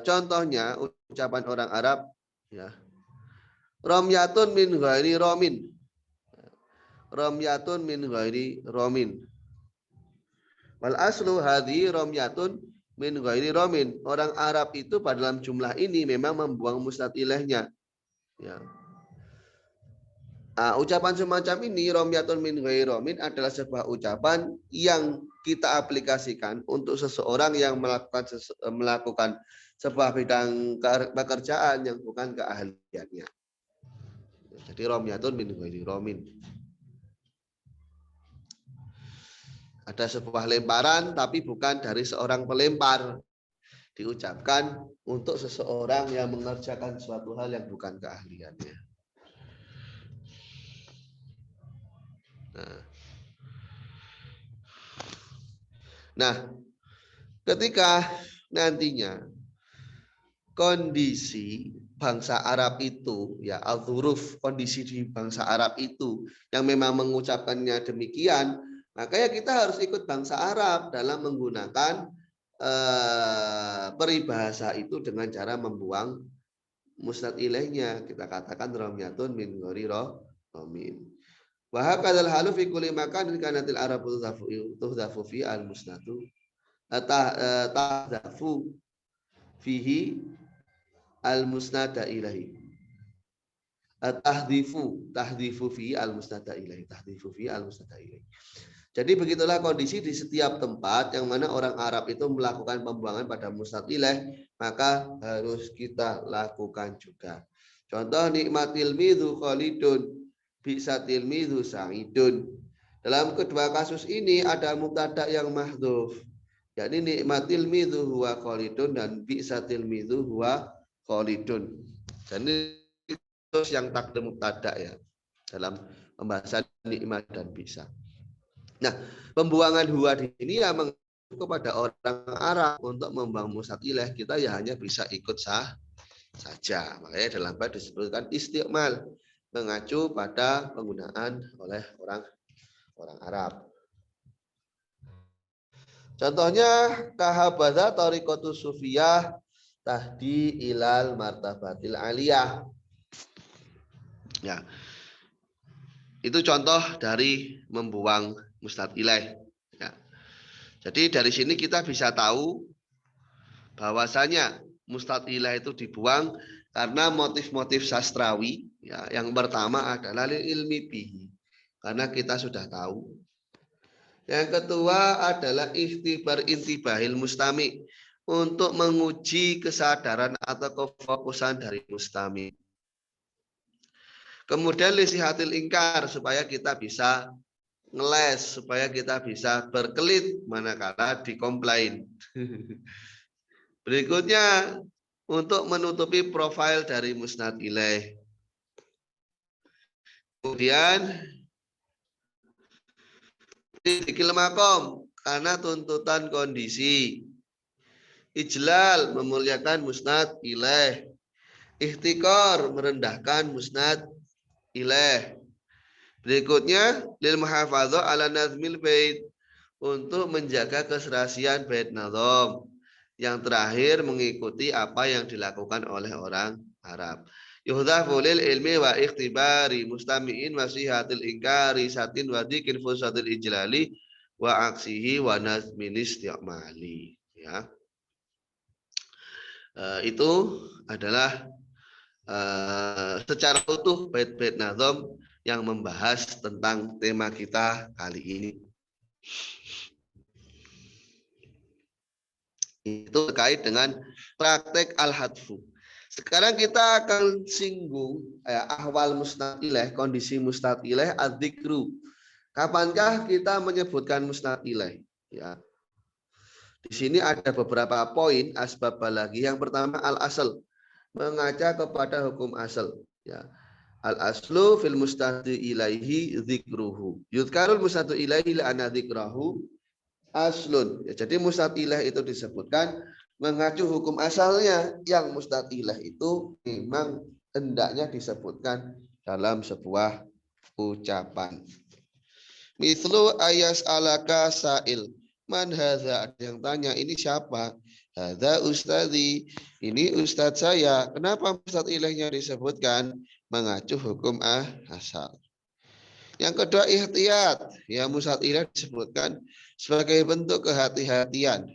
contohnya ucapan orang Arab ya. Romyatun min ghairi romin. Romyatun min ghairi romin. Wal aslu hadhi romyatun min ghairi romin. Orang Arab itu pada dalam jumlah ini memang membuang musnad ilahnya. Ya. Nah, ucapan semacam ini romyatun min ghairi romin adalah sebuah ucapan yang kita aplikasikan untuk seseorang yang melakukan sebuah bidang pekerjaan yang bukan keahliannya. Jadi romyatun min ghairi romin. Ada sebuah lemparan tapi bukan dari seorang pelempar. Diucapkan untuk seseorang yang mengerjakan suatu hal yang bukan keahliannya. Nah, ketika nantinya kondisi bangsa Arab itu, ya al-huruf, kondisi di bangsa Arab itu yang memang mengucapkannya demikian, maka ya kita harus ikut bangsa Arab dalam menggunakan peribahasa itu dengan cara membuang musnad ilaihnya. Kita katakan romyatun min ghairi romin. Wa hakadzal halu fi kulli makan kanatil arabu tudhafu fi al musnadu tahdafu fihi al musnada ilahi. Tahdifu fi al musnada ilahi. Tahdifu fi al musnada ilahi. Jadi begitulah kondisi di setiap tempat yang mana orang Arab itu melakukan pembuangan pada musnad ilaih, maka harus kita lakukan juga. Contoh nikmatil midhu khalidun bi'satil midhu sa'idun. Dalam kedua kasus ini ada mubtada yang mahdhuf. Yakni nikmatil midhu huwa khalidun dan bi'satil midhu huwa khalidun. Jadi itu yang takdim mubtada ya dalam pembahasan nikmat dan bisa. Nah, pembuangan huwa ini yang mengacu kepada orang Arab untuk membuang musnad ilaih, kita ya hanya bisa ikut saja. Makanya dalam bait disebutkan istiqmal, mengacu pada penggunaan oleh orang Arab. Contohnya kahabadha tariqatus sufiyah tahdi ilal martabatil aliyah. Ya. Itu contoh dari membuang musnad ilaih. Ya. Jadi dari sini kita bisa tahu bahwasanya musnad ilaih itu dibuang karena motif-motif sastrawi. Ya, yang pertama adalah ilmi bihi, karena kita sudah tahu. Yang kedua adalah ikhtibar intibahil mustami, untuk menguji kesadaran atau kefokusan dari mustami. Kemudian lisihatil ingkar, supaya kita bisa ngeles, supaya kita bisa berkelit manakala dikomplain. Berikutnya untuk menutupi profil dari musnad ilaih. Kemudian dikil makom, karena tuntutan kondisi. Ijlal, memuliakan musnad ilaih. Ihtikor, merendahkan musnad ilaih. Berikutnya lil muhafadzah ala nazmil bait, untuk menjaga keserasian bait nazam. Yang terakhir mengikuti apa yang dilakukan oleh orang Arab. Yuhdhafu lil ilmi wa ikhtibari mustami'in wasihatil ingkari satin wa dikin fusatil ijlali wa aksihi wa nazmin isti'mali. Ya. Itu adalah secara utuh bait-bait nazam yang membahas tentang tema kita kali ini. Itu terkait dengan praktek al-hadfu. Sekarang kita akan singgung ahwal musnad ilaih, kondisi musnad ilaih adzikru. Kapankah kita menyebutkan musnad ilaih? Ya. Di sini ada beberapa poin asbab balaghi. Yang pertama al-asl, mengaca kepada hukum asal. Ya. Al-aslu fil mustadi ilaihi dzikruhu. Yudkarul mustadi ilaihi la'ana dzikrahu aslun. Ya, jadi mustad ilaih itu disebutkan mengacu hukum asalnya, yang mustad ilaih itu memang hendaknya disebutkan dalam sebuah ucapan. Mislu ayas alaka sa'il. Man hadza, ada yang tanya, ini siapa? Hadza ustadzi, ini ustadz saya. Kenapa mustad ilaihnya disebutkan? Mengacu hukum asal. Yang kedua ihtiyat, ya mustad ilaih disebutkan sebagai bentuk kehati-hatian.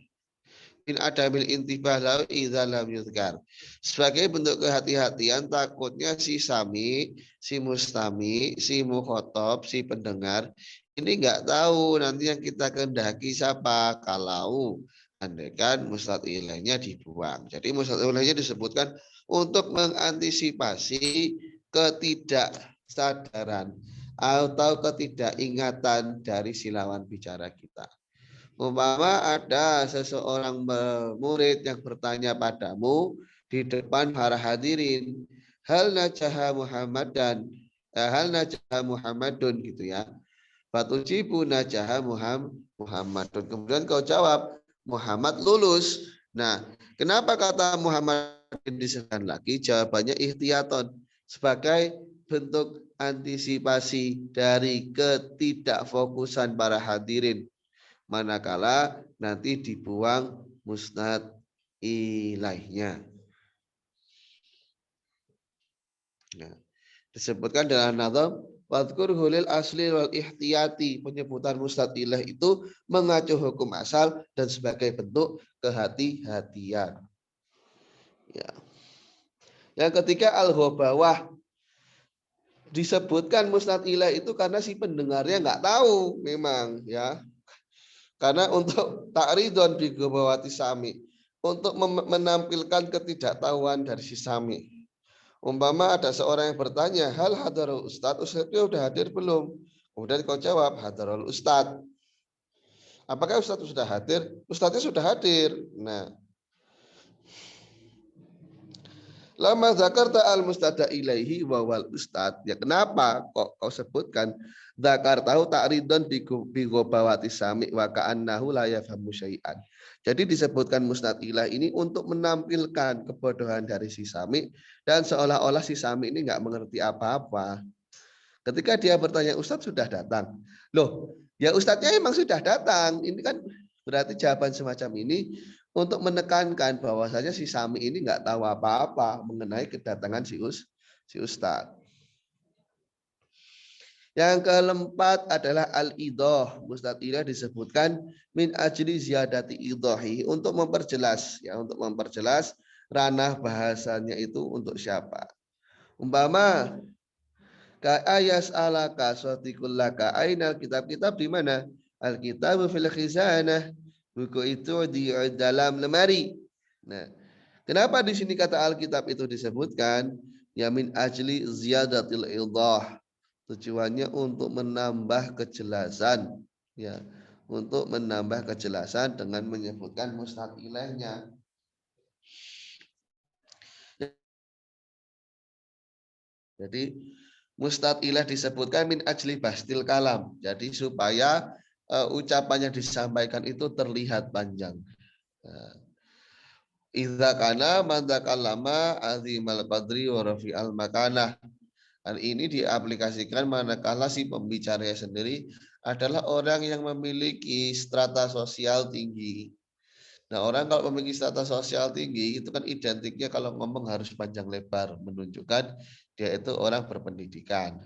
In adamil intibah lau idza lam yuzkar. Sebagai bentuk kehati-hatian, takutnya si sami, si mustami, si mukhotob, si pendengar ini nggak tahu nanti yang kita kehendaki siapa kalau andaikan mustad ilaihnya dibuang. Jadi mustad ilaihnya disebutkan untuk mengantisipasi ketidaksadaran atau ketidakingatan dari si lawan bicara kita. Umpama ada seseorang murid yang bertanya padamu di depan para hadirin, hal najaha Muhammadan, hal najaha Muhammadun gitu ya. Fatujibu najaha Muhammadun. Kemudian kau jawab Muhammad lulus. Nah, kenapa kata Muhammad disebutkan lagi? Jawabannya ihtiyaton, sebagai bentuk antisipasi dari ketidakfokusan para hadirin manakala nanti dibuang musnad ilaihnya. Nah, disebutkan dalam nazam wadhkur hulil asli wal ihtiyati, penyebutan musnad ilaih itu mengacu hukum asal dan sebagai bentuk kehati-hatian. Ya. Yang ketiga al-ghabawah, disebutkan musnad ilaih itu karena si pendengarnya nggak tahu memang ya. Karena untuk ta'ridon bi ghabawati sami, untuk menampilkan ketidaktahuan dari si sami. Umpama ada seorang yang bertanya, hal hadarul ustadz, ustadznya sudah hadir belum? Kemudian kau jawab, hadarul ustadz. Apakah ustadz sudah hadir? Ustadznya sudah hadir. Nah, lama zakarta al mustada ilaihi wawal ustadz. Ya kenapa kok kau sebutkan zakar tahu ta'ridon bi ghabawati sami wa ka'annahu la yafhamu syai'an. Jadi disebutkan musnad ilaih ini untuk menampilkan kebodohan dari si sami dan seolah-olah si sami ini nggak mengerti apa-apa. Ketika dia bertanya, Ustadz sudah datang. Loh, ya Ustadznya emang sudah datang. Ini kan berarti jawaban semacam ini untuk menekankan bahwasanya si sami ini nggak tahu apa-apa mengenai kedatangan si Ustadz. Yang keempat adalah al-idah. Musnad ilaih disebutkan min ajli ziyadati idahi, untuk memperjelas ya, untuk memperjelas ranah bahasanya itu untuk siapa. Umpama ka ayas alaka sotikullaka ainal kitab-kitab di mana? Al-kitab fil khizanah. Buku itu di dalam lemari. Nah, kenapa di sini kata Alkitab itu disebutkan? Ya min ajli ziyadatil idah. Tujuannya untuk menambah kejelasan, ya, untuk menambah kejelasan dengan menyebutkan musnad ilaihnya. Jadi musnad ilaih disebutkan min ajli bastil kalam. Jadi supaya ucapan yang disampaikan itu terlihat panjang. Idza kana man takallama azimal qadri wa rafi'al makanah. Dan ini diaplikasikan manakala si pembicaranya sendiri adalah orang yang memiliki strata sosial tinggi. Nah, orang kalau memiliki strata sosial tinggi itu kan identiknya kalau ngomong harus panjang lebar, menunjukkan dia itu orang berpendidikan.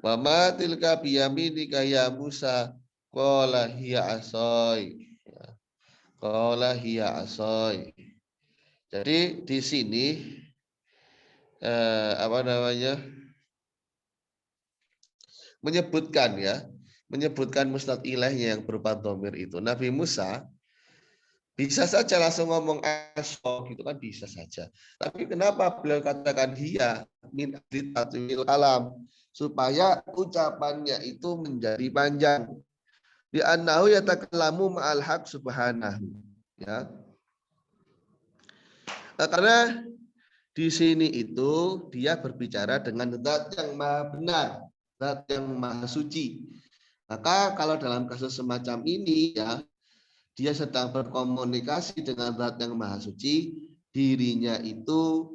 Mama tilka biyaminika ya Musa qala hiya asoy. Qala hiya asoy. Jadi di sini apa namanya? Menyebutkan mustad ilahnya yang berupa dhamir itu. Nabi Musa bisa saja langsung ngomong aso gitu kan, bisa saja. Tapi kenapa beliau katakan hiya min tatwil kalam, supaya ucapannya itu menjadi panjang. Di annahu yatakallamu ma'al haq subhanahu, ya. Karena di sini itu dia berbicara dengan zat yang maha benar, zat yang maha suci. Maka kalau dalam kasus semacam ini ya, dia sedang berkomunikasi dengan zat yang maha suci, dirinya itu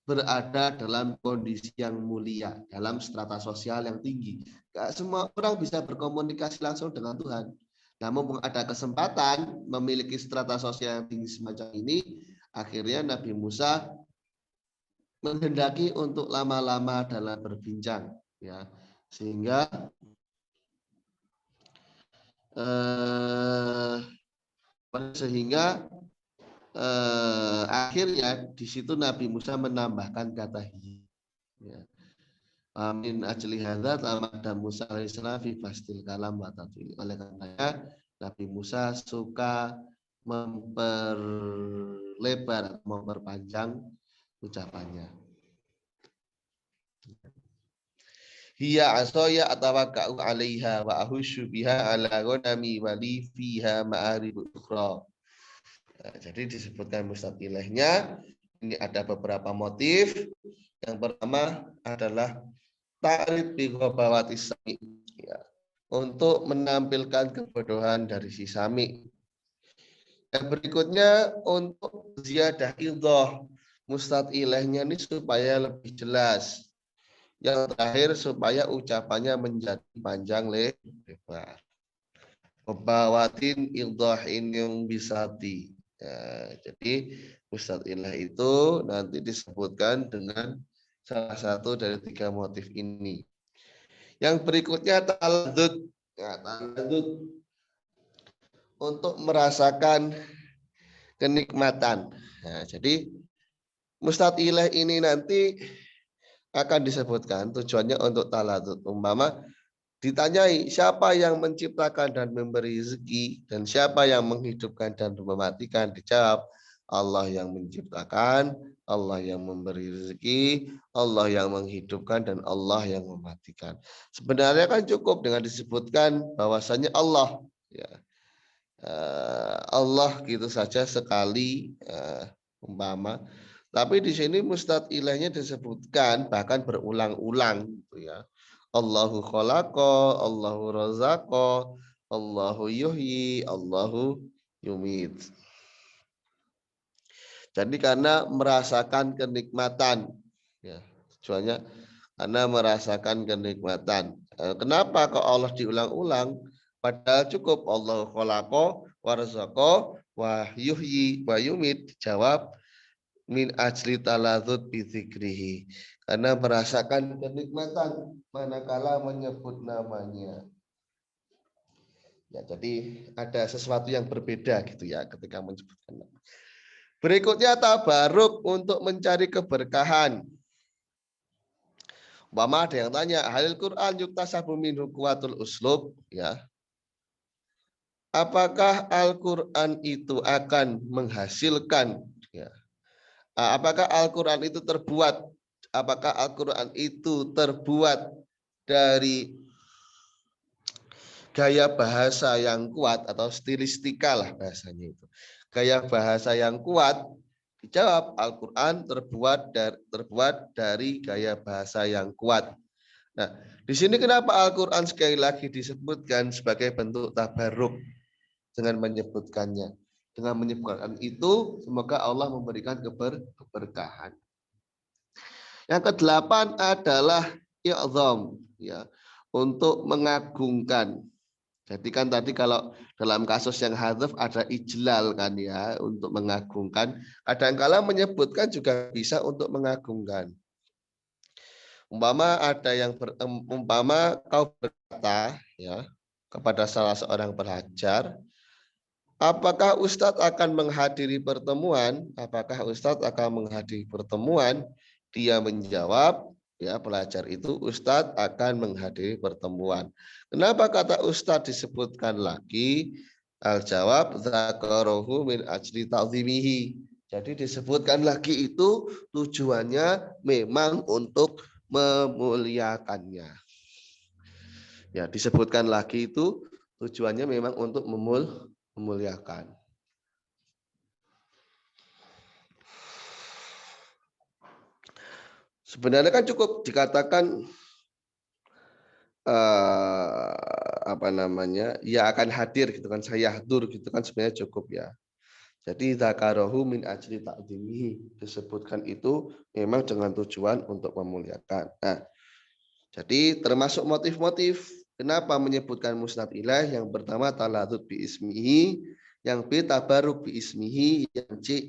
berada dalam kondisi yang mulia, dalam strata sosial yang tinggi. Gak semua orang bisa berkomunikasi langsung dengan Tuhan. Namun ada kesempatan memiliki strata sosial yang tinggi semacam ini, akhirnya Nabi Musa menghendaki untuk lama-lama dalam berbincang, ya, sehingga akhirnya di situ Nabi Musa menambahkan kata hi. Ya. Amin ajli hadza tamada Musa alaihissalam fi fastil kalam wa tatwil. Oleh karenanya Nabi Musa suka memperlebar, memperpanjang ucapannya. Hiya asoya atawakka'u 'alaiha wa ahusyu biha 'ala ghanami wa li fiha ma'arib ukhra. Jadi disebutkan mustad ilahnya. Ini ada beberapa motif. Yang pertama adalah ta'rif bi ghabawati sami, ya, untuk menampilkan kebodohan dari si sami. Yang berikutnya untuk ziyadah idhah mustad ilahnya ini supaya lebih jelas. Yang terakhir supaya ucapannya menjadi panjang lebar. Ghabawatin idhahin yang bisati. Ya, jadi mustad ilah itu nanti disebutkan dengan salah satu dari tiga motif ini. Yang berikutnya taladzud. Ya, taladzud untuk merasakan kenikmatan. Nah, jadi mustad ilah ini nanti akan disebutkan tujuannya untuk taladzud. Umpama ditanyai siapa yang menciptakan dan memberi rezeki dan siapa yang menghidupkan dan mematikan, dijawab Allah yang menciptakan, Allah yang memberi rezeki, Allah yang menghidupkan, dan Allah yang mematikan. Sebenarnya kan cukup dengan disebutkan bahwasanya Allah, ya, Allah gitu saja sekali, umpama. Tapi di sini mustad ilahnya disebutkan bahkan berulang-ulang, gitu ya. Allahu khalaqa, Allahu razaqa, Allahu yuhyi, Allahu yumit. Jadi karena merasakan kenikmatan, ya, tujuannya karena merasakan kenikmatan. Kenapa kok Allah diulang-ulang? Padahal cukup Allahu khalaqa wa razaqa wa yuhyi wa yumit. Dijawab min ajli taladzud bi dzikrihi, karena merasakan kenikmatan manakala menyebut namanya. Ya, jadi ada sesuatu yang berbeda gitu ya ketika menyebutkan nama. Berikutnya tabaruk untuk mencari keberkahan. Umpama ada yang tanya, halil Quran yuktasabu minhu kuwatul uslub, ya. Apakah Al-Quran itu akan menghasilkan, ya, apakah Al-Quran itu terbuat? Apakah Al-Quran itu terbuat dari gaya bahasa yang kuat atau stilistika lah bahasanya itu. Gaya bahasa yang kuat, dijawab Al-Quran terbuat dari gaya bahasa yang kuat. Nah, di sini kenapa Al-Quran sekali lagi disebutkan sebagai bentuk tabaruk? dengan menyebutkannya. Dengan menyebutkan itu, semoga Allah memberikan keberkahan. Yang kedelapan adalah i'zam, ya, untuk mengagungkan. Jadi kan tadi kalau dalam kasus yang hadzaf ada ijlal kan ya, untuk mengagungkan. Kadang-kala menyebutkan juga bisa untuk mengagungkan. Umpama ada yang umpama kau berkata ya kepada salah seorang pelajar, apakah Ustadz akan menghadiri pertemuan? Apakah Ustadz akan menghadiri pertemuan? Dia menjawab, ya pelajar itu, Ustadz akan menghadiri pertemuan. Kenapa kata Ustadz disebutkan lagi? Al-jawab, dzakarahu min ajli ta'zimihi. Jadi disebutkan lagi itu tujuannya memang untuk memuliakannya. Ya, disebutkan lagi itu tujuannya memang untuk memuliakan. Sebenarnya kan cukup dikatakan apa namanya, ya akan hadir gitu kan, saya hadir gitu kan, sebenarnya cukup ya. Jadi dzakarahu min ajli ta'dzimihi, disebutkan itu memang dengan tujuan untuk memuliakan. Nah, jadi termasuk motif-motif kenapa menyebutkan musnad ilaih. Yang pertama taladzud bi ismihi, yang B tabaruk bi ismihi, yang C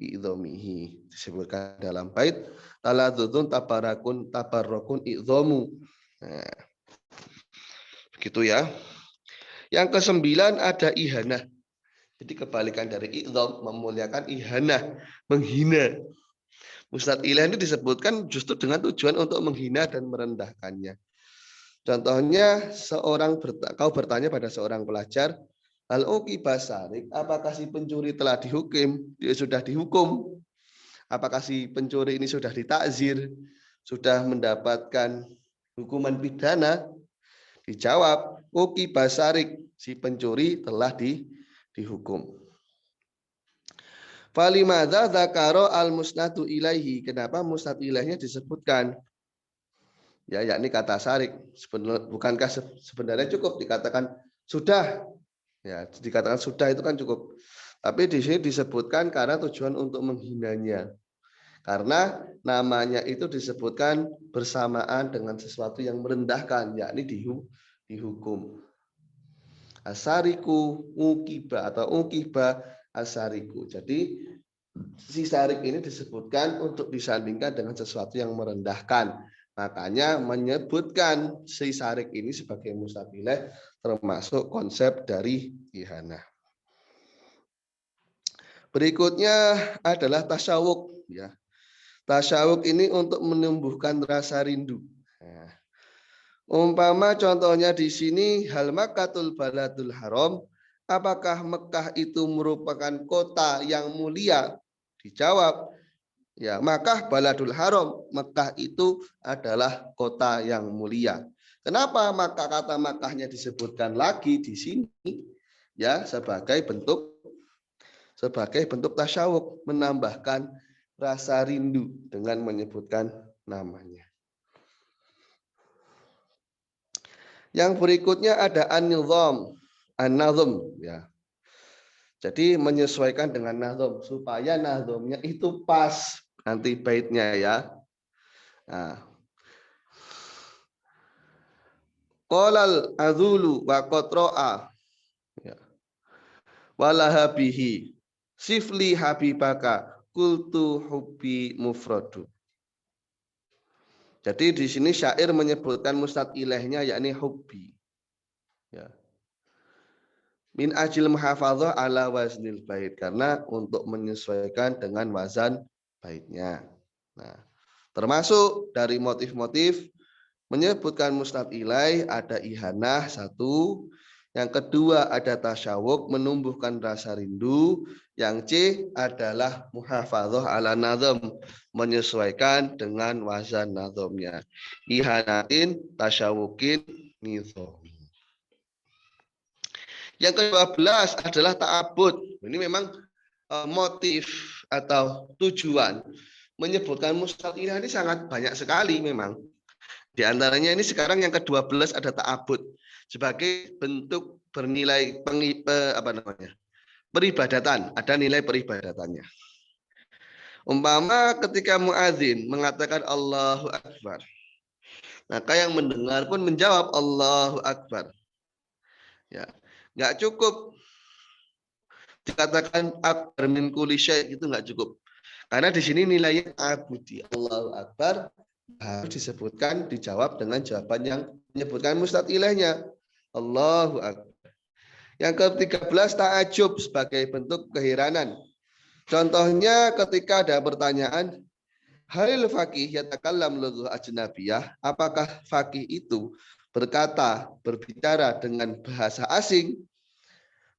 i'dhomihi. Disebutkan dalam bait taladzudun tabarrukun i'dhomu. Nah, begitu ya. Yang kesembilan ada ihanah. Jadi kebalikan dari i'dham, memuliakan, ihanah, menghina. Musnad ilaih ini disebutkan justru dengan tujuan untuk menghina dan merendahkannya. Contohnya kau bertanya pada seorang pelajar, hal uqiba sarik, apakah si pencuri telah dihukum? Dia sudah dihukum. Apakah si pencuri ini sudah ditakzir, sudah mendapatkan hukuman pidana? Dijawab, uqiba sarik, si pencuri telah dihukum. Falimadza dzakara al-musnadu ilaihi. Kenapa musnad ilaihnya disebutkan? Ya, yakni kata sarik. Bukankah sebenarnya cukup dikatakan sudah? Ya, dikatakan sudah itu kan cukup. Tapi di sini disebutkan karena tujuan untuk menghinanya. Karena namanya itu disebutkan bersamaan dengan sesuatu yang merendahkan, yakni dihukum. Asariku ukiba atau ukiba asariku. Jadi si sarik ini disebutkan untuk disandingkan dengan sesuatu yang merendahkan. Makanya menyebutkan si sarik ini sebagai musnad ilaih termasuk konsep dari ihanah. Berikutnya adalah tasyawuk. Ya. Tasyawuk ini untuk menumbuhkan rasa rindu. Nah, umpama contohnya di sini hal Makkatul baladul haram. Apakah Mekah itu merupakan kota yang mulia? Dijawab, ya, Makkah baladul haram, Mekah itu adalah kota yang mulia. Kenapa maka kata Makkahnya disebutkan lagi di sini? Ya, sebagai bentuk tasyawuk, menambahkan rasa rindu dengan menyebutkan namanya. Yang berikutnya ada an-nizam, an-nazm, ya. Jadi menyesuaikan dengan nazm supaya nazmnya itu pas nanti baitnya ya. Nah, qalal azulu wa qatra'a ya. Walahabihi sifli habibaka kultu hubbi mufradu. Jadi di sini syair menyebutkan musnad ilaihnya yakni hubbi. Ya. Min ajil muhafadzah ala waznil bait, karena untuk menyesuaikan dengan wazan baitnya. Nah, termasuk dari motif-motif menyebutkan musnad ilaih ada ihanah satu, yang kedua ada tasyawuk menumbuhkan rasa rindu, yang C adalah muhafadzah ala nazam menyesuaikan dengan wazan nazamnya. Ihanatin, tasyawukin, nizam. Yang ke-12 adalah ta'abud. Ini memang motif atau tujuan menyebutkan musnad ilaih ini sangat banyak sekali memang. Di antaranya ini sekarang yang ke-12 ada ta'abud sebagai bentuk bernilai peribadatan, ada nilai peribadatannya. Umpama ketika muadzin mengatakan Allahu Akbar, maka yang mendengar pun menjawab Allahu Akbar. Ya, nggak cukup dikatakan akbar min kulli syai', itu nggak cukup. Karena di sini nilainya abudi. Allahu Akbar harus disebutkan, dijawab dengan jawaban yang menyebutkan mustad ilahnya. Allahu Akbar. Yang ke-13 ta'ajub sebagai bentuk keheranan. Contohnya ketika ada pertanyaan, halil faqih yatakallam lughah ajnabiyah, apakah faqih itu berbicara dengan bahasa asing?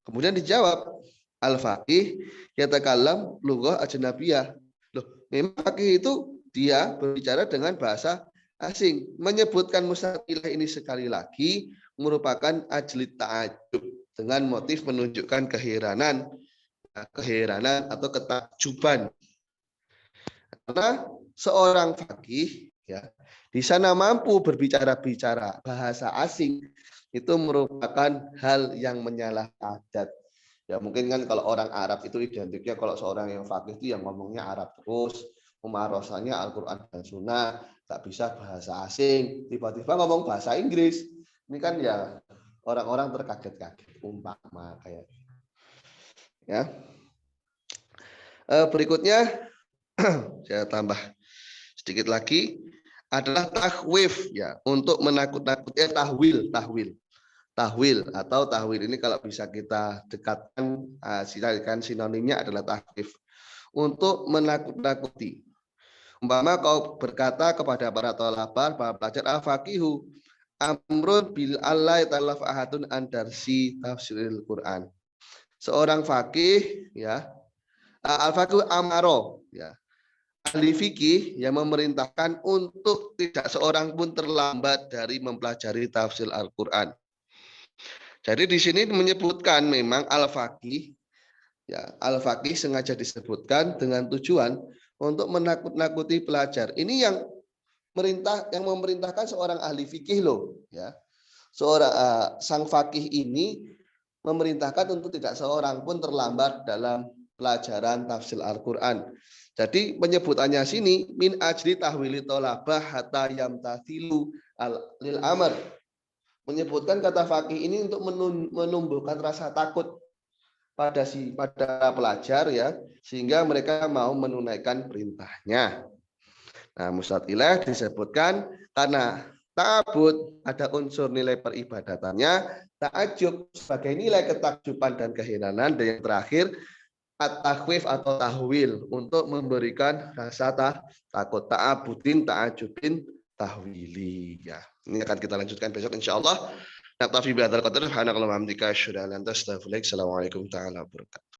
Kemudian dijawab, al-faqih yatakallam lughah ajnabiyah. Loh, memang faqih itu dia berbicara dengan bahasa asing. Menyebutkan mustaqilah ini sekali lagi merupakan ajlit ta'ajub dengan motif menunjukkan keheranan atau ketakjuban. Karena seorang faqih ya di sana mampu berbicara bahasa asing, itu merupakan hal yang menyalah adat. Ya mungkin kan kalau orang Arab itu identiknya kalau seorang yang faqih itu yang ngomongnya Arab terus, pemahamannya Al-Qur'an dan Sunnah, tak bisa bahasa asing, tiba-tiba ngomong bahasa Inggris. Ini kan ya orang-orang terkaget-kaget, umpama kayak ya. Berikutnya saya tambah sedikit lagi adalah takhwif ya, untuk menakut-nakuti, tahwil atau tahwil ini kalau bisa kita dekatkan, silakan sinonimnya adalah takhwif, untuk menakut-nakuti. Umpama kau berkata kepada para thalabah, para pelajar, al-faqihu amrun bil Allah ta'ala ahadun andarsi tafsiril Quran. Seorang faqih ya, al-faqihu amaro ya, ahli fikih yang memerintahkan untuk tidak seorang pun terlambat dari mempelajari tafsir Al-Quran. Jadi di sini menyebutkan memang al-faqih, ya al-faqih sengaja disebutkan dengan tujuan untuk menakut-nakuti pelajar. Ini yang memerintahkan seorang ahli fikih loh, ya. Seorang sang faqih ini memerintahkan untuk tidak seorang pun terlambat dalam pelajaran tafsir Al-Quran. Jadi penyebutannya sini min ajli tahwili tolabah hatta yamtathilu lil amr. Menyebutkan kata faqih ini untuk menumbuhkan rasa takut pada pelajar ya, sehingga mereka mau menunaikan perintahnya. Nah, mustatilah disebutkan karena ta'abud ada unsur nilai peribadatannya, ta'ajub sebagai nilai ketakjuban dan keheranan, dan yang terakhir at-takhwif atau tahwil untuk memberikan rasa takut, ta'abudin, ta'ajubin, tahwili. Ya, ini akan kita lanjutkan besok insyaallah. Naktafi bihadzal qadar, subhanakallahumma wa bihamdika asyhadu an la ilaha illa anta astaghfiruka wa atubu ilaik. Assalamualaikum warahmatullahi wabarakatuh.